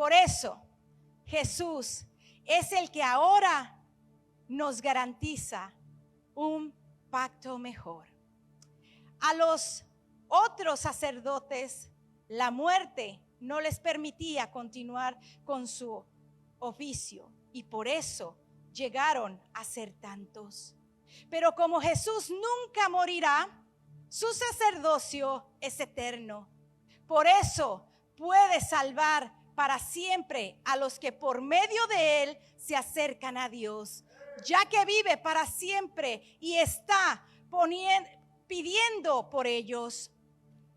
Por eso Jesús es el que ahora nos garantiza un pacto mejor. A los otros sacerdotes, la muerte no les permitía continuar con su oficio y por eso llegaron a ser tantos. Pero como Jesús nunca morirá, su sacerdocio es eterno. Por eso puede salvar para siempre a los que por medio de él se acercan a Dios, ya que vive para siempre y está pidiendo por ellos.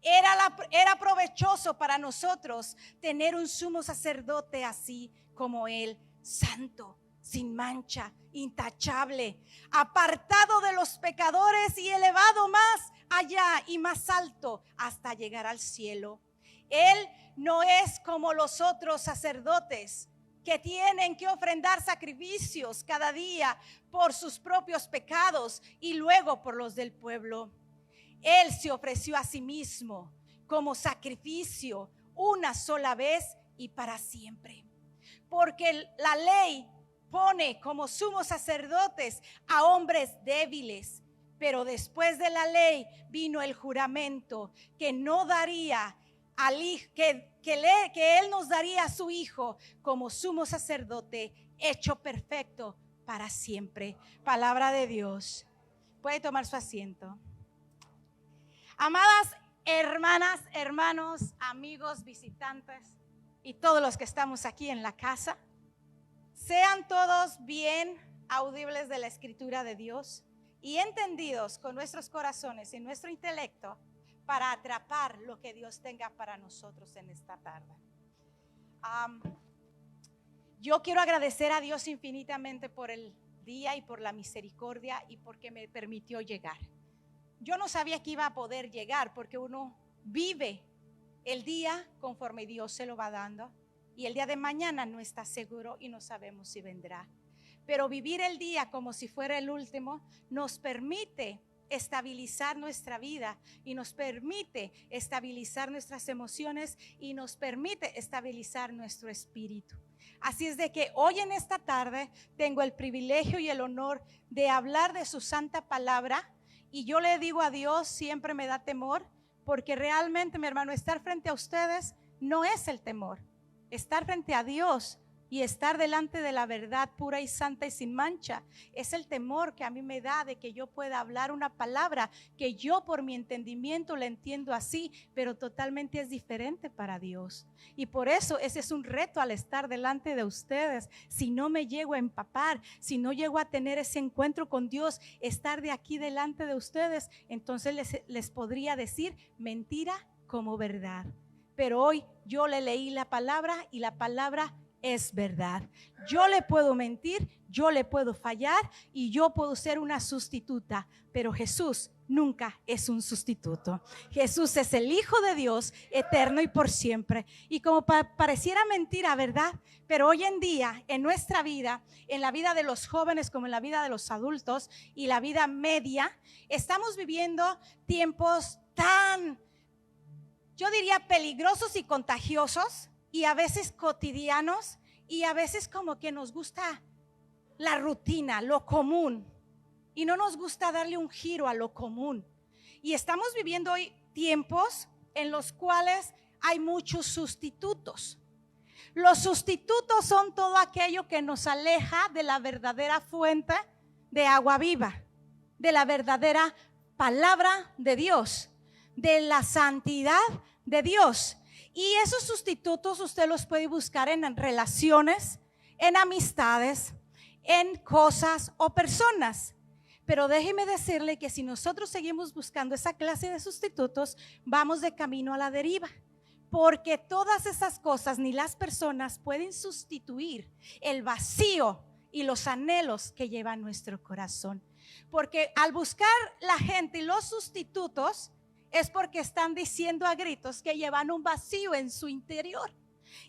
Era provechoso para nosotros tener un sumo sacerdote así como él, santo, sin mancha, intachable, apartado de los pecadores y elevado más allá y más alto hasta llegar al cielo. Él no es como los otros sacerdotes que tienen que ofrendar sacrificios cada día por sus propios pecados y luego por los del pueblo. Él se ofreció a sí mismo como sacrificio una sola vez y para siempre. Porque la ley pone como sumos sacerdotes a hombres débiles, pero después de la ley vino el juramento que no daría al hijo, que él nos daría a su hijo como sumo sacerdote hecho perfecto para siempre. Palabra de Dios. Puede tomar su asiento. Amadas hermanas, hermanos, amigos, visitantes y todos los que estamos aquí en la casa, sean todos bien audibles de la Escritura de Dios y entendidos con nuestros corazones y nuestro intelecto para atrapar lo que Dios tenga para nosotros en esta tarde. Yo quiero agradecer a Dios infinitamente por el día y por la misericordia y porque me permitió llegar. Yo no sabía que iba a poder llegar porque uno vive el día conforme Dios se lo va dando y el día de mañana no está seguro y no sabemos si vendrá. Pero vivir el día como si fuera el último nos permite estabilizar nuestra vida y nos permite estabilizar nuestras emociones y nos permite estabilizar nuestro espíritu. Así es de que hoy en esta tarde tengo el privilegio y el honor de hablar de su santa palabra. Y yo le digo a Dios, siempre me da temor, porque realmente, mi hermano, estar frente a ustedes no es el temor. Estar frente a Dios y estar delante de la verdad pura y santa y sin mancha es el temor que a mí me da de que yo pueda hablar una palabra que yo por mi entendimiento la entiendo así, pero totalmente es diferente para Dios. Y por eso ese es un reto al estar delante de ustedes. Si no me llego a empapar, si no llego a tener ese encuentro con Dios, estar de aquí delante de ustedes, entonces les podría decir mentira como verdad. Pero hoy yo le leí la palabra y la palabra es verdad. Yo le puedo mentir, yo le puedo fallar y yo puedo ser una sustituta, pero Jesús nunca es un sustituto. Jesús es el Hijo de Dios, eterno y por siempre. Y como pareciera mentira, ¿verdad? Pero hoy en día, en nuestra vida, en la vida de los jóvenes como en la vida de los adultos y la vida media, estamos viviendo tiempos tan, yo diría, peligrosos y contagiosos, y a veces cotidianos, y a veces como que nos gusta la rutina, lo común, y no nos gusta darle un giro a lo común. Y estamos viviendo hoy tiempos en los cuales hay muchos sustitutos. Los sustitutos son todo aquello que nos aleja de la verdadera fuente de agua viva, de la verdadera palabra de Dios, de la santidad de Dios. Y esos sustitutos usted los puede buscar en relaciones, en amistades, en cosas o personas. Pero déjeme decirle que si nosotros seguimos buscando esa clase de sustitutos, vamos de camino a la deriva. Porque todas esas cosas ni las personas pueden sustituir el vacío y los anhelos que lleva nuestro corazón. Porque al buscar la gente los sustitutos, es porque están diciendo a gritos que llevan un vacío en su interior.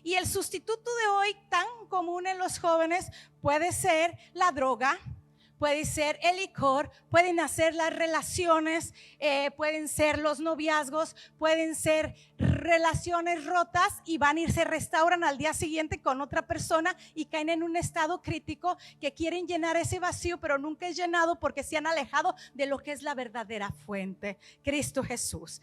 Y el sustituto de hoy tan común en los jóvenes puede ser la droga, puede ser el licor, pueden ser las relaciones, pueden ser los noviazgos, pueden ser relaciones rotas y van y se restauran al día siguiente con otra persona y caen en un estado crítico que quieren llenar ese vacío, pero nunca es llenado porque se han alejado de lo que es la verdadera fuente, Cristo Jesús.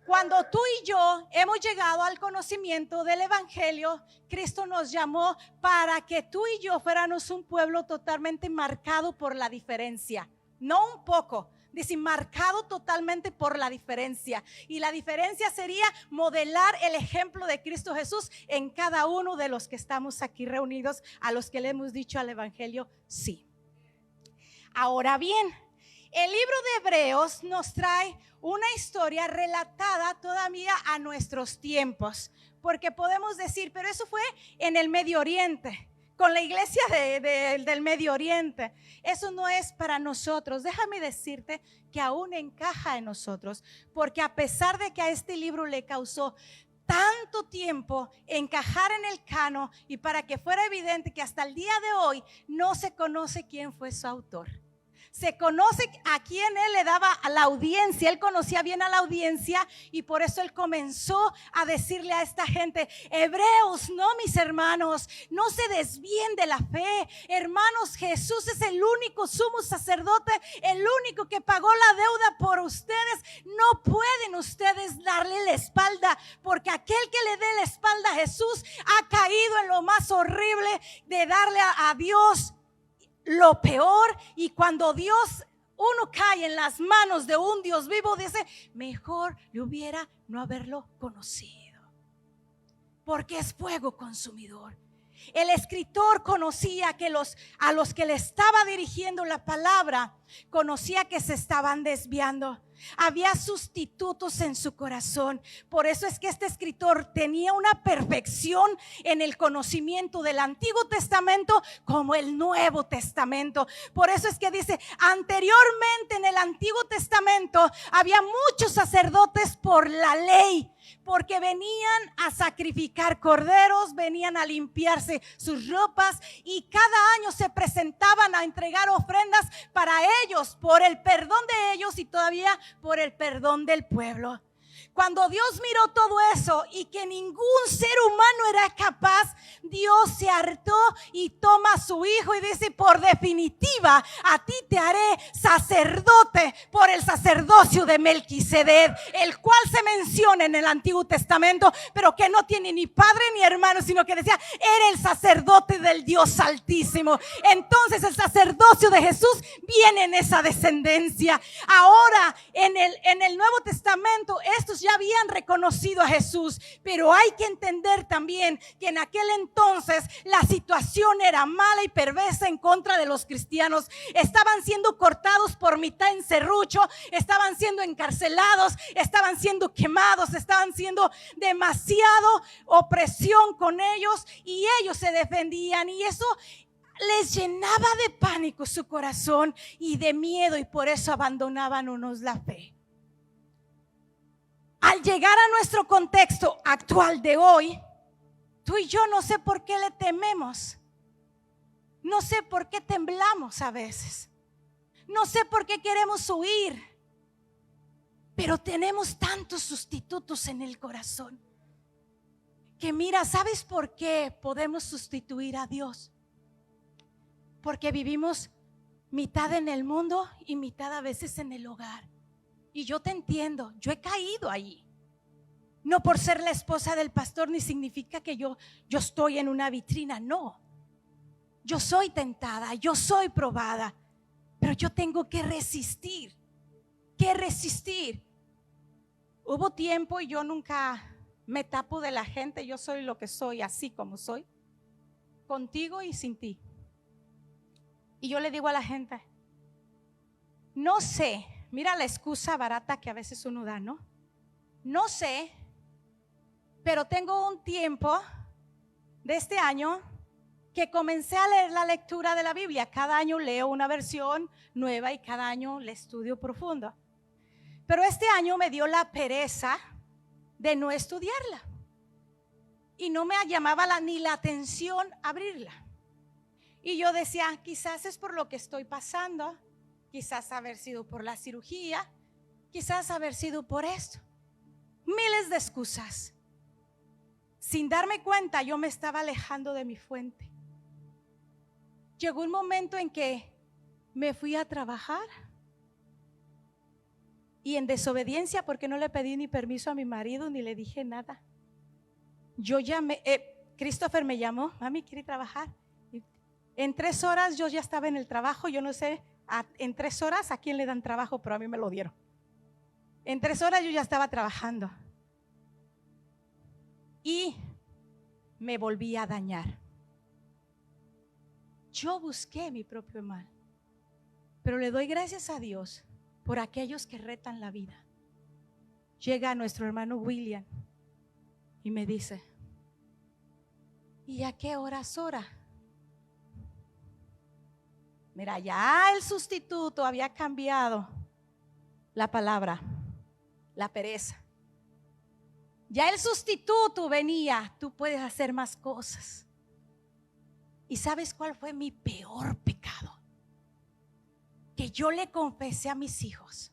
Cuando tú y yo hemos llegado al conocimiento del evangelio, Cristo nos llamó para que tú y yo fuéramos un pueblo totalmente marcado por la diferencia, no un poco, dice marcado totalmente por la diferencia. Y la diferencia sería modelar el ejemplo de Cristo Jesús en cada uno de los que estamos aquí reunidos, a los que le hemos dicho al evangelio sí. Ahora bien, el libro de Hebreos nos trae una historia relatada todavía a nuestros tiempos, porque podemos decir, pero eso fue en el Medio Oriente, con la iglesia del Medio Oriente. Eso no es para nosotros. Déjame decirte que aún encaja en nosotros, porque a pesar de que a este libro le causó tanto tiempo encajar en el canon y para que fuera evidente que hasta el día de hoy no se conoce quién fue su autor. Se conoce a quién él le daba a la audiencia, él conocía bien a la audiencia y por eso él comenzó a decirle a esta gente: hebreos, no mis hermanos, no se desvíen de la fe, hermanos, Jesús es el único sumo sacerdote, el único que pagó la deuda por ustedes, no pueden ustedes darle la espalda, porque aquel que le dé la espalda a Jesús ha caído en lo más horrible de darle a Dios lo peor. Y cuando uno cae en las manos de un Dios vivo, dice: mejor le hubiera no haberlo conocido, porque es fuego consumidor. El escritor conocía que a los que le estaba dirigiendo la palabra, conocía que se estaban desviando. Había sustitutos en su corazón. Por eso es que este escritor tenía una perfección en el conocimiento del Antiguo Testamento como el Nuevo Testamento. Por eso es que dice: anteriormente en el Antiguo Testamento había muchos sacerdotes por la ley, porque venían a sacrificar corderos, venían a limpiarse sus ropas y cada año se presentaban a entregar ofrendas para ellos, por el perdón de ellos y todavía por el perdón del pueblo. Cuando Dios miró todo eso y que ningún ser humano era capaz, Dios se hartó y toma a su hijo y dice: por definitiva, a ti te haré sacerdote por el sacerdocio de Melquisedec, el cual se menciona en el Antiguo Testamento, pero que no tiene ni padre ni hermano, sino que decía: era el sacerdote del Dios Altísimo. Entonces el sacerdocio de Jesús viene en esa descendencia. Ahora en el Nuevo Testamento estos ya habían reconocido a Jesús, pero hay que entender también que en aquel entonces la situación era mala y perversa en contra de los cristianos. Estaban siendo cortados por mitad en serrucho, estaban siendo encarcelados, estaban siendo quemados, estaban siendo demasiado opresión con ellos y ellos se defendían, y eso les llenaba de pánico su corazón y de miedo, y por eso abandonaban unos la fe. Al llegar a nuestro contexto actual de hoy, tú y yo no sé por qué le tememos, no sé por qué temblamos a veces, no sé por qué queremos huir, pero tenemos tantos sustitutos en el corazón que mira, ¿sabes por qué podemos sustituir a Dios? Porque vivimos mitad en el mundo y mitad a veces en el hogar. Y yo te entiendo, yo he caído ahí. No por ser la esposa del pastor ni significa que yo estoy en una vitrina, no. Yo soy tentada, yo soy probada, pero yo tengo que resistir. Hubo tiempo y yo nunca me tapo de la gente, yo soy lo que soy, así como soy, contigo y sin ti. Y yo le digo a la gente: no sé. Mira la excusa barata que a veces uno da, ¿no? No sé, pero tengo un tiempo de este año que comencé a leer la lectura de la Biblia. Cada año leo una versión nueva y cada año la estudio profundo. Pero este año me dio la pereza de no estudiarla y no me llamaba ni la atención abrirla. Y yo decía, quizás es por lo que estoy pasando, quizás haber sido por la cirugía, quizás haber sido por esto. Miles de excusas. Sin darme cuenta, yo me estaba alejando de mi fuente. Llegó un momento en que me fui a trabajar y en desobediencia, porque no le pedí ni permiso a mi marido ni le dije nada. Yo llamé, Christopher me llamó, mami, ¿quiere trabajar? En 3 horas yo ya estaba en el trabajo. Yo no sé en 3 horas a quién le dan trabajo, pero a mí me lo dieron. En 3 horas yo ya estaba trabajando y me volví a dañar. Yo busqué mi propio mal, pero le doy gracias a Dios por aquellos que retan la vida. Llega nuestro hermano William y me dice: ¿y a qué horas ora? Mira, ya el sustituto había cambiado la palabra, la pereza. Ya el sustituto venía, tú puedes hacer más cosas. ¿Y sabes cuál fue mi peor pecado? Que yo le confesé a mis hijos,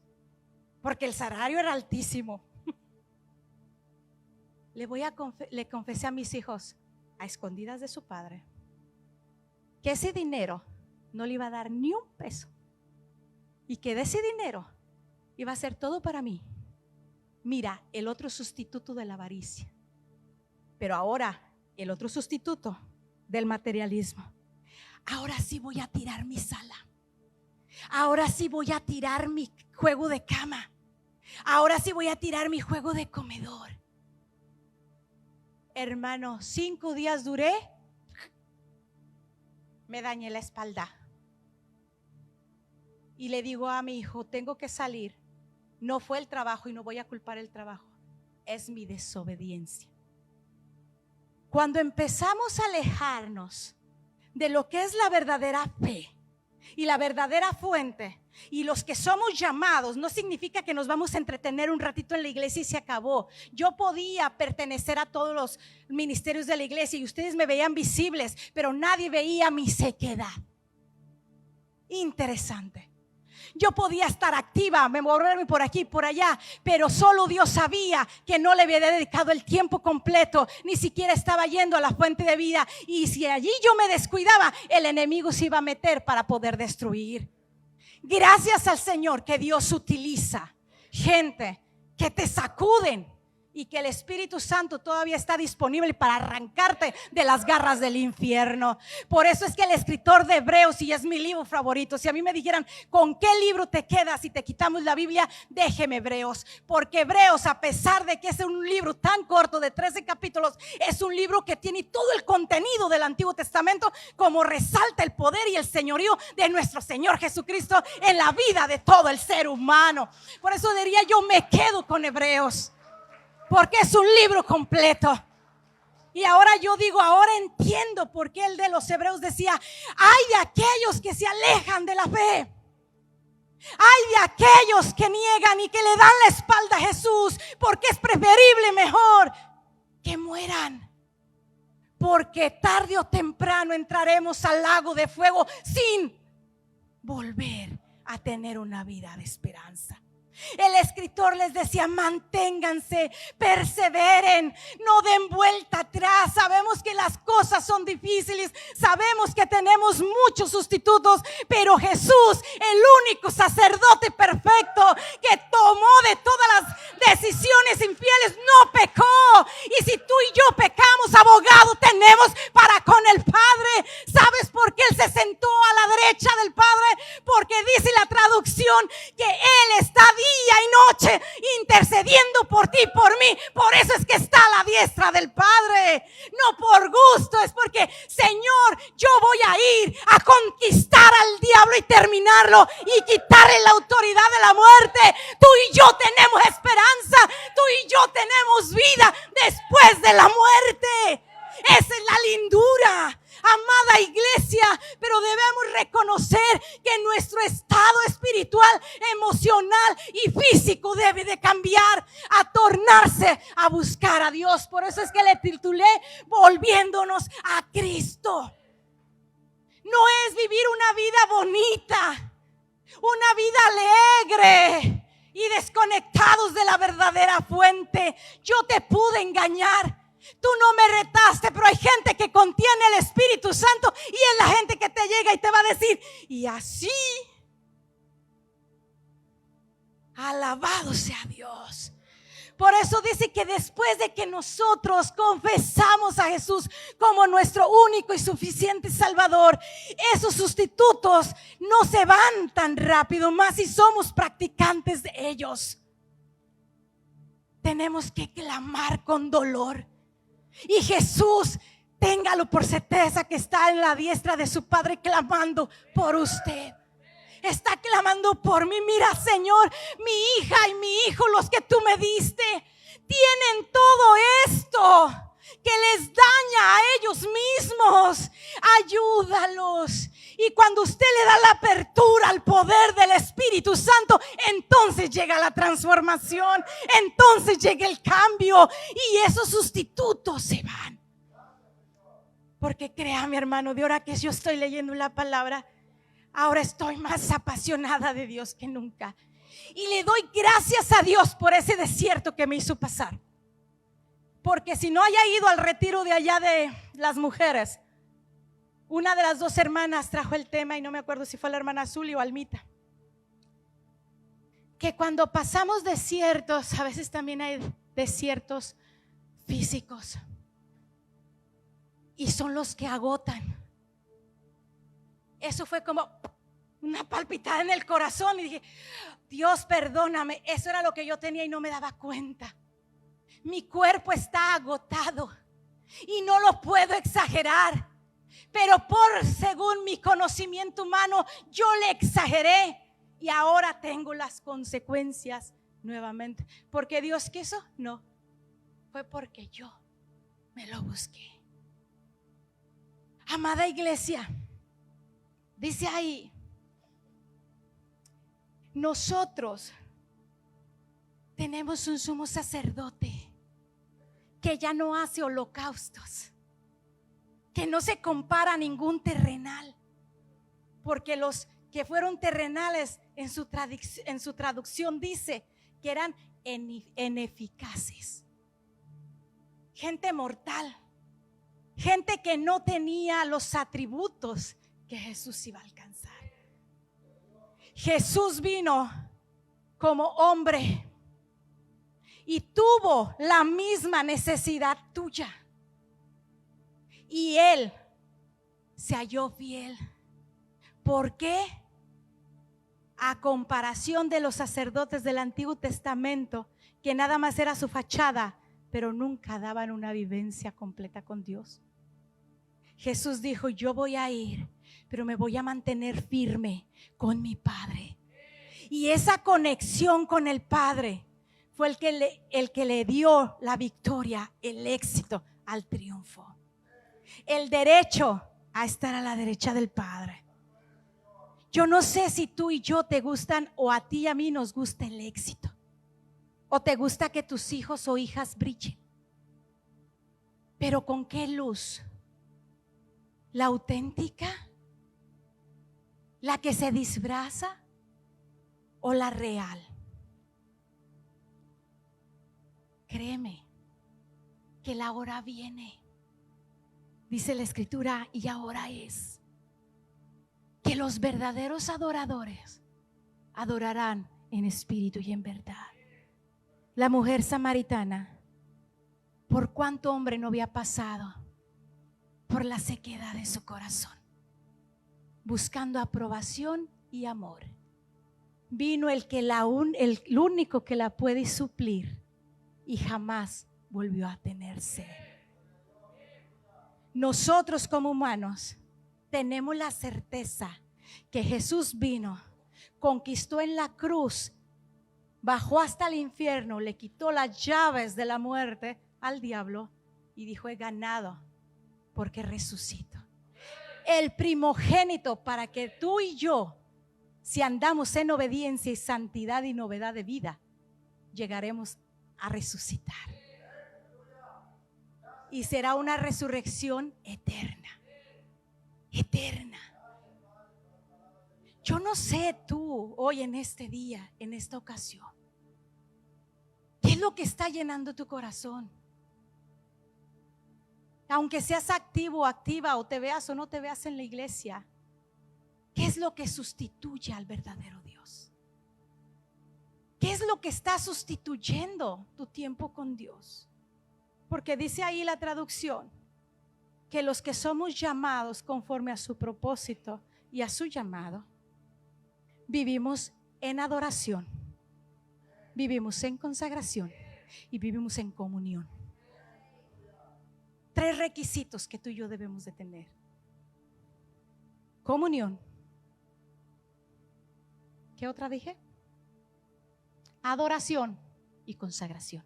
porque el salario era altísimo. Le confesé a mis hijos, a escondidas de su padre, que ese dinero no le iba a dar ni un peso, y que de ese dinero iba a ser todo para mí. Mira, el otro sustituto de la avaricia, pero ahora el otro sustituto del materialismo. Ahora sí voy a tirar mi sala, ahora sí voy a tirar mi juego de cama, ahora sí voy a tirar mi juego de comedor. Hermano, 5 días duré, me dañé la espalda. Y le digo a mi hijo, tengo que salir. No fue el trabajo y no voy a culpar el trabajo, es mi desobediencia. Cuando empezamos a alejarnos de lo que es la verdadera fe y la verdadera fuente, y los que somos llamados, no significa que nos vamos a entretener un ratito en la iglesia y se acabó. Yo podía pertenecer a todos los ministerios de la iglesia y ustedes me veían visibles, pero nadie veía mi sequedad. Interesante. Yo podía estar activa, moverme por aquí, por allá, pero solo Dios sabía que no le había dedicado el tiempo completo, ni siquiera estaba yendo a la fuente de vida. Y si allí yo me descuidaba, el enemigo se iba a meter para poder destruir. Gracias al Señor que Dios utiliza gente que te sacuden y que el Espíritu Santo todavía está disponible para arrancarte de las garras del infierno. Por eso es que el escritor de Hebreos, y es mi libro favorito, si a mí me dijeran ¿con qué libro te quedas si te quitamos la Biblia? Déjeme Hebreos, porque Hebreos, a pesar de que es un libro tan corto de 13 capítulos, es un libro que tiene todo el contenido del Antiguo Testamento, como resalta el poder y el señorío de nuestro Señor Jesucristo en la vida de todo el ser humano. Por eso diría yo, me quedo con Hebreos, porque es un libro completo. Y ahora yo digo, ahora entiendo por qué el de los Hebreos decía: ay de aquellos que se alejan de la fe, ay de aquellos que niegan y que le dan la espalda a Jesús, porque es preferible mejor que mueran, porque tarde o temprano entraremos al lago de fuego sin volver a tener una vida de esperanza. El escritor les decía: manténganse, perseveren, no den vuelta atrás. Sabemos que las cosas son difíciles, sabemos que tenemos muchos sustitutos, pero Jesús, el único sacerdote perfecto que tomó de todas las decisiones infieles, no pecó. Y si tú y yo pecamos, abogado tenemos para con el Padre. ¿Sabes por qué Él se sentó a la derecha del Padre? Porque dice la traducción que Él está día y noche intercediendo por ti y por mí. Por eso es que está a la diestra del Padre, no por gusto, es porque Señor, yo voy a ir a conquistar al diablo y terminarlo y quitarle la autoridad de la muerte. Tú y yo tenemos esperanza, tú y yo tenemos vida después de la muerte. Esa es la lindura, amada iglesia. Pero debemos reconocer que nuestro estado espiritual, emocional y físico debe de cambiar, a tornarse a buscar a Dios. Por eso es que le titulé Volviéndonos a Cristo. no es vivir una vida bonita, una vida alegre y desconectados de la verdadera fuente. Yo te pude engañar. Tú no me retaste, pero hay gente que contiene el Espíritu Santo y es la gente que te llega y te va a decir, y así, alabado sea Dios. Por eso dice que después de que nosotros confesamos a Jesús como nuestro único y suficiente Salvador, esos sustitutos no se van tan rápido, más si somos practicantes de ellos. Tenemos que clamar con dolor. Y Jesús, téngalo por certeza que está en la diestra de su Padre clamando por usted. Está clamando por mí. Mira, Señor, mi hija y mi hijo, los que tú me diste, tienen todo esto que les daña a ellos mismos. Ayúdalos. Y cuando usted le da la apertura al poder del Espíritu Santo, entonces llega la transformación, entonces llega el cambio y esos sustitutos se van. Porque créame, hermano, de ahora que yo estoy leyendo la palabra, ahora estoy más apasionada de Dios que nunca. Y le doy gracias a Dios por ese desierto que me hizo pasar. Porque si no haya ido al retiro de allá de las mujeres, una de las dos hermanas trajo el tema, y no me acuerdo si fue la hermana Zuli o Almita, que cuando pasamos desiertos, a veces también hay desiertos físicos, y son los que agotan. Eso fue como una palpitada en el corazón y dije, Dios, perdóname. Eso era lo que yo tenía y no me daba cuenta. Mi cuerpo está agotado y no lo puedo exagerar, pero según mi conocimiento humano yo le exageré y ahora tengo las consecuencias nuevamente. ¿Porque Dios quiso? No, fue porque yo me lo busqué. Amada iglesia, dice ahí, nosotros tenemos un sumo sacerdote que ya no hace holocaustos, que no se compara a ningún terrenal, porque los que fueron terrenales en su traducción dice que eran ineficaces, gente mortal, gente que no tenía los atributos que Jesús iba a alcanzar. Jesús vino como hombre y tuvo la misma necesidad tuya, y Él se halló fiel. ¿Por qué? A comparación de los sacerdotes del Antiguo Testamento, que nada más era su fachada, pero nunca daban una vivencia completa con Dios. Jesús dijo, yo voy a ir, pero me voy a mantener firme con mi Padre. Y esa conexión con el Padre fue el que le dio la victoria, el éxito al triunfo, el derecho a estar a la derecha del Padre. Yo no sé si tú y yo te gustan, o a ti y a mí nos gusta el éxito, o te gusta que tus hijos o hijas brillen, pero ¿con qué luz? ¿La auténtica? ¿La que se disfraza? ¿O la real? Créeme que la hora viene, dice la Escritura, y ahora es que los verdaderos adoradores adorarán en espíritu y en verdad. La mujer samaritana, ¿por cuánto hombre no había pasado por la sequedad de su corazón, buscando aprobación y amor? Vino el único que la puede suplir, y jamás volvió a tener sed. Nosotros como humanos tenemos la certeza que Jesús vino, conquistó en la cruz, bajó hasta el infierno, le quitó las llaves de la muerte al diablo y dijo, he ganado porque resucito. El primogénito, para que tú y yo, si andamos en obediencia y santidad y novedad de vida, llegaremos a resucitar. Y será una resurrección eterna, eterna. Yo no sé tú hoy en este día, en esta ocasión, ¿qué es lo que está llenando tu corazón? Aunque seas activo o activa, o te veas o no te veas en la iglesia, ¿qué es lo que sustituye al verdadero Dios? ¿Qué es lo que está sustituyendo tu tiempo con Dios? Porque dice ahí la traducción que los que somos llamados conforme a su propósito y a su llamado, vivimos en adoración, vivimos en consagración y vivimos en comunión. 3 requisitos que tú y yo debemos de tener: comunión. ¿Qué otra dije? Adoración y consagración.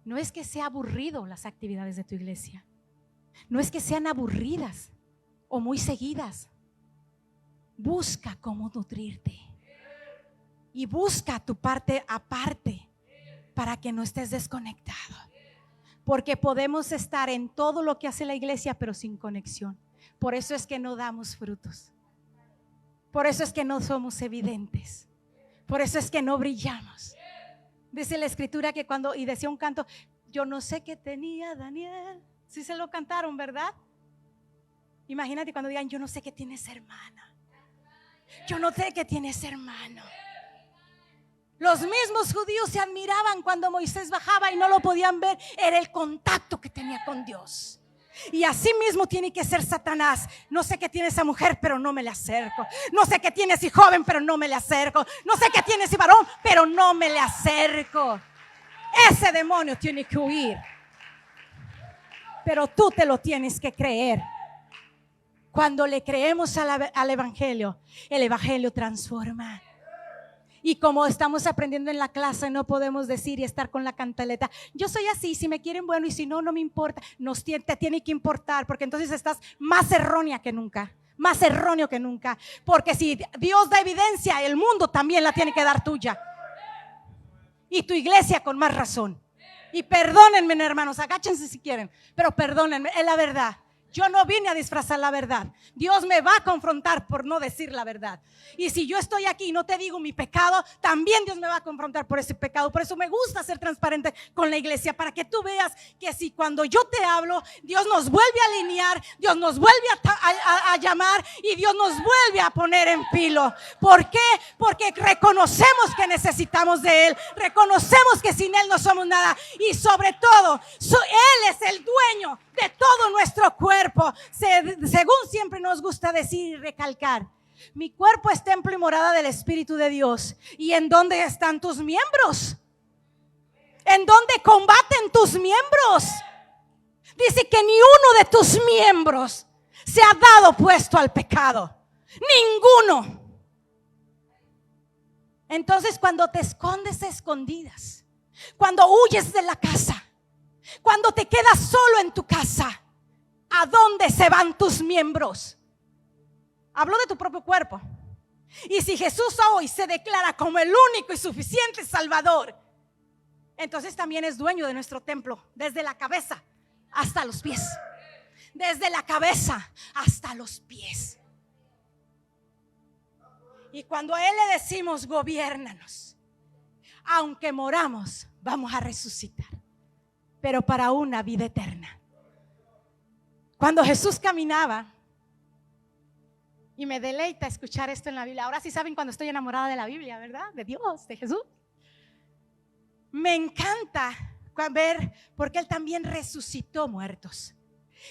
No es que sea aburrido las actividades de tu iglesia, no es que sean aburridas o muy seguidas. Busca cómo nutrirte y busca tu parte aparte para que no estés desconectado, porque podemos estar en todo lo que hace la iglesia pero sin conexión. Por eso es que no damos frutos, por eso es que no somos evidentes, por eso es que no brillamos. Dice la escritura que cuando, y decía un canto, yo no sé qué tenía Daniel. Sí se lo cantaron, ¿verdad? Imagínate cuando digan, yo no sé qué tienes, hermana. Yo no sé qué tienes, hermano. Los mismos judíos se admiraban cuando Moisés bajaba y no lo podían ver. Era el contacto que tenía con Dios. Y así mismo tiene que ser Satanás. No sé qué tiene esa mujer, pero no me le acerco. No sé qué tiene ese joven, pero no me le acerco. No sé qué tiene ese varón, pero no me le acerco. Ese demonio tiene que huir. Pero tú te lo tienes que creer. Cuando le creemos al Evangelio, el Evangelio transforma. Y como estamos aprendiendo en la clase, no podemos decir y estar con la cantaleta, yo soy así, si me quieren bueno y si no, no me importa. Te tiene que importar, porque entonces estás más errónea que nunca, más erróneo que nunca. Porque si Dios da evidencia, el mundo también la tiene que dar tuya. Y tu iglesia con más razón. Y perdónenme, hermanos, agáchense si quieren, pero perdónenme, es la verdad. Yo no vine a disfrazar la verdad. Dios me va a confrontar por no decir la verdad. Y si yo estoy aquí y no te digo mi pecado, también Dios me va a confrontar por ese pecado. Por eso me gusta ser transparente con la iglesia, para que tú veas que si cuando yo te hablo, Dios nos vuelve a alinear, Dios nos vuelve a llamar y Dios nos vuelve a poner en filo. ¿Por qué? Porque reconocemos que necesitamos de Él, reconocemos que sin Él no somos nada, y sobre todo Él es el dueño de todo nuestro cuerpo. Según siempre nos gusta decir y recalcar, mi cuerpo es templo y morada del Espíritu de Dios. ¿Y en dónde están tus miembros? ¿En dónde combaten tus miembros? Dice que ni uno de tus miembros se ha dado puesto al pecado. Ninguno. Entonces, cuando te escondes a escondidas, cuando huyes de la casa, cuando te quedas solo en tu casa, ¿a dónde se van tus miembros? Hablo de tu propio cuerpo. Y si Jesús hoy se declara como el único y suficiente Salvador, entonces también es dueño de nuestro templo, desde la cabeza hasta los pies. Desde la cabeza hasta los pies. Y cuando a Él le decimos, gobiérnanos, aunque moramos, vamos a resucitar, pero para una vida eterna. Cuando Jesús caminaba, y me deleita escuchar esto en la Biblia. Ahora sí saben cuando estoy enamorada de la Biblia, ¿verdad? De Dios, de Jesús. Me encanta ver, porque Él también resucitó muertos.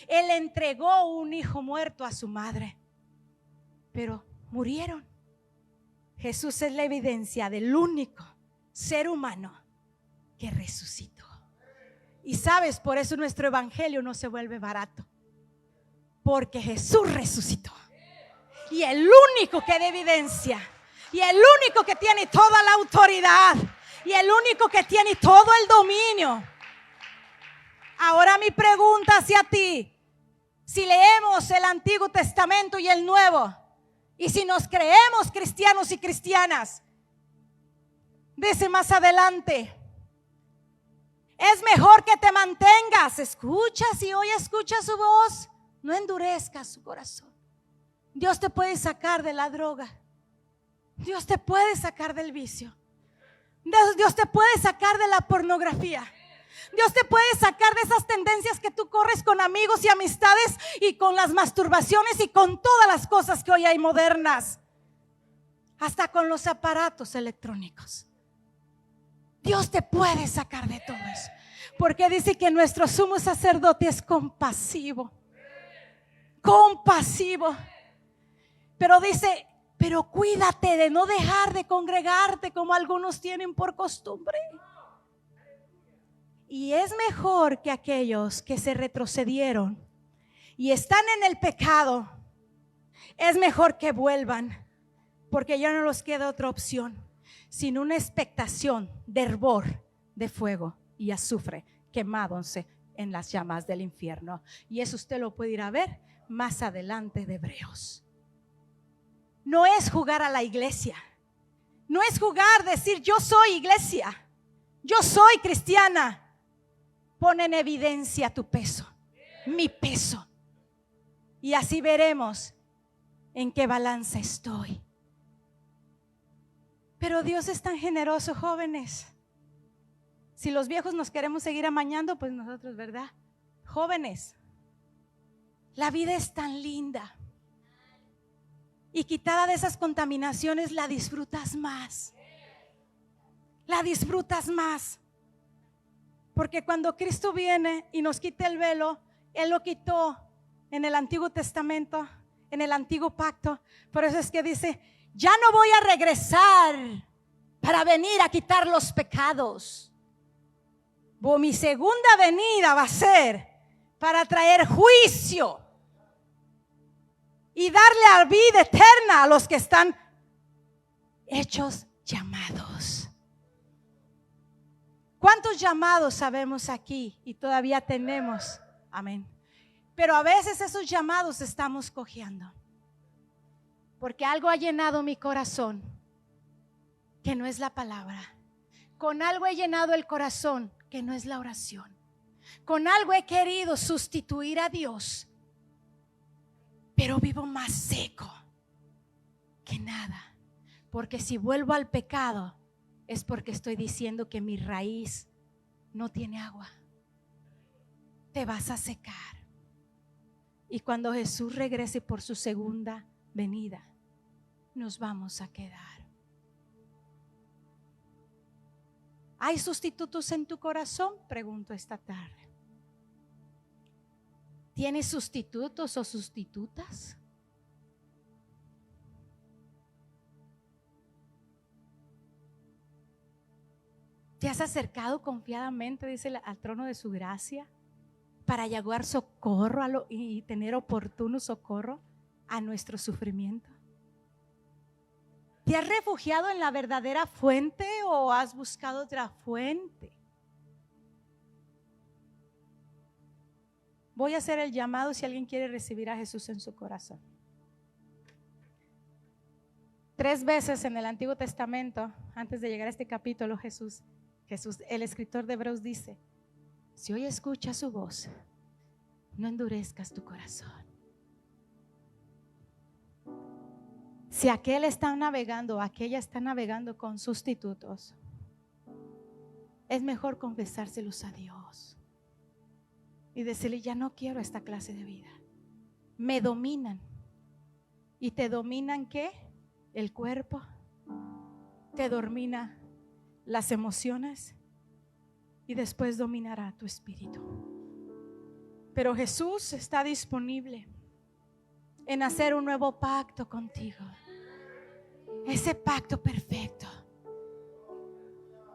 Él entregó un hijo muerto a su madre, pero murieron. Jesús es la evidencia del único ser humano que resucitó. Y sabes, por eso nuestro evangelio no se vuelve barato, porque Jesús resucitó. Y el único que da evidencia, y el único que tiene toda la autoridad, y el único que tiene todo el dominio. Ahora mi pregunta hacia ti: si leemos el Antiguo Testamento y el Nuevo, y si nos creemos cristianos y cristianas, dice más adelante, es mejor que te mantengas. Escucha, si hoy escucha su voz, no endurezcas su corazón. Dios te puede sacar de la droga. Dios te puede sacar del vicio. Dios te puede sacar de la pornografía. Dios te puede sacar de esas tendencias que tú corres con amigos y amistades y con las masturbaciones y con todas las cosas que hoy hay modernas, hasta con los aparatos electrónicos. Dios te puede sacar de todo eso, porque dice que nuestro sumo sacerdote es compasivo. Compasivo. Pero dice, pero cuídate de no dejar de congregarte como algunos tienen por costumbre. Y es mejor que aquellos que se retrocedieron y están en el pecado, es mejor que vuelvan, porque ya no les queda otra opción sino una expectación de hervor de fuego y azufre quemándose en las llamas del infierno. Y eso usted lo puede ir a ver más adelante de Hebreos. No es jugar a la iglesia, no es jugar, decir yo soy iglesia, yo soy cristiana. Pon en evidencia tu peso, mi peso, y así veremos en qué balanza estoy. Pero Dios es tan generoso, jóvenes. Si los viejos nos queremos seguir amañando, pues nosotros, ¿verdad? Jóvenes, la vida es tan linda, y quitada de esas contaminaciones la disfrutas más. La disfrutas más. Porque cuando Cristo viene y nos quita el velo, Él lo quitó en el Antiguo Testamento, en el Antiguo Pacto. Por eso es que dice, ya no voy a regresar para venir a quitar los pecados. Mi segunda venida va a ser para traer juicio y darle la vida eterna a los que están hechos llamados. ¿Cuántos llamados sabemos aquí y todavía tenemos? Amén. Pero a veces esos llamados estamos cojeando, porque algo ha llenado mi corazón que no es la palabra. Con algo he llenado el corazón que no es la oración. Con algo he querido sustituir a Dios, pero vivo más seco que nada. Porque si vuelvo al pecado es porque estoy diciendo que mi raíz no tiene agua. Te vas a secar. Y cuando Jesús regrese por su segunda venida, nos vamos a quedar. ¿Hay sustitutos en tu corazón? Pregunto esta tarde. ¿Tienes sustitutos o sustitutas? ¿Te has acercado confiadamente, dice, al trono de su gracia para llevar socorro y tener oportuno socorro a nuestro sufrimiento? ¿Te has refugiado en la verdadera fuente o has buscado otra fuente? Voy a hacer el llamado si alguien quiere recibir a Jesús en su corazón. 3 veces en el Antiguo Testamento, antes de llegar a este capítulo, Jesús, el escritor de Hebreos dice: si hoy escuchas su voz, no endurezcas tu corazón. Si aquel está navegando, aquella está navegando con sustitutos, es mejor confesárselos a Dios y decirle: ya no quiero esta clase de vida. Me dominan. ¿Y te dominan qué? El cuerpo. Te domina las emociones y después dominará tu espíritu. Pero Jesús está disponible en hacer un nuevo pacto contigo. Ese pacto perfecto.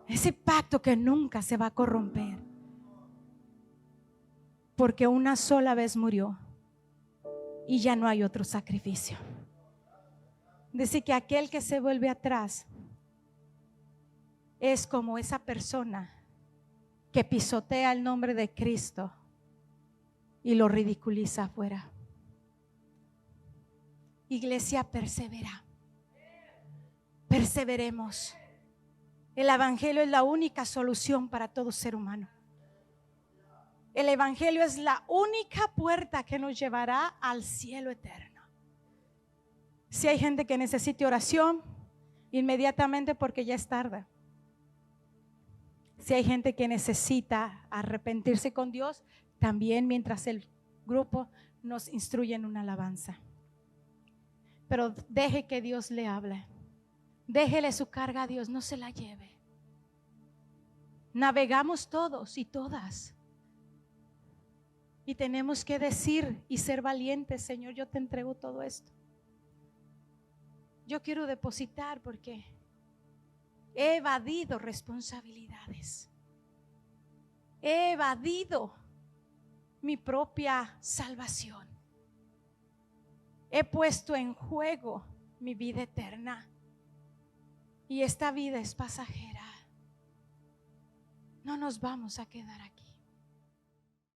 Ese pacto que nunca se va a corromper. Porque una sola vez murió y ya no hay otro sacrificio. Dice que aquel que se vuelve atrás es como esa persona que pisotea el nombre de Cristo y lo ridiculiza afuera. Iglesia, persevera. Perseveremos. El evangelio es la única solución para todo ser humano. El evangelio es la única puerta que nos llevará al cielo eterno. Si hay gente que necesite oración, inmediatamente, porque ya es tarde. Si hay gente que necesita arrepentirse con Dios, también, mientras el grupo nos instruye en una alabanza. Pero deje que Dios le hable. Déjele su carga a Dios, no se la lleve. Navegamos todos y todas. Y tenemos que decir y ser valientes: Señor, yo te entrego todo esto. Yo quiero depositar porque he evadido responsabilidades. He evadido mi propia salvación. He puesto en juego mi vida eterna. Y esta vida es pasajera. No nos vamos a quedar aquí.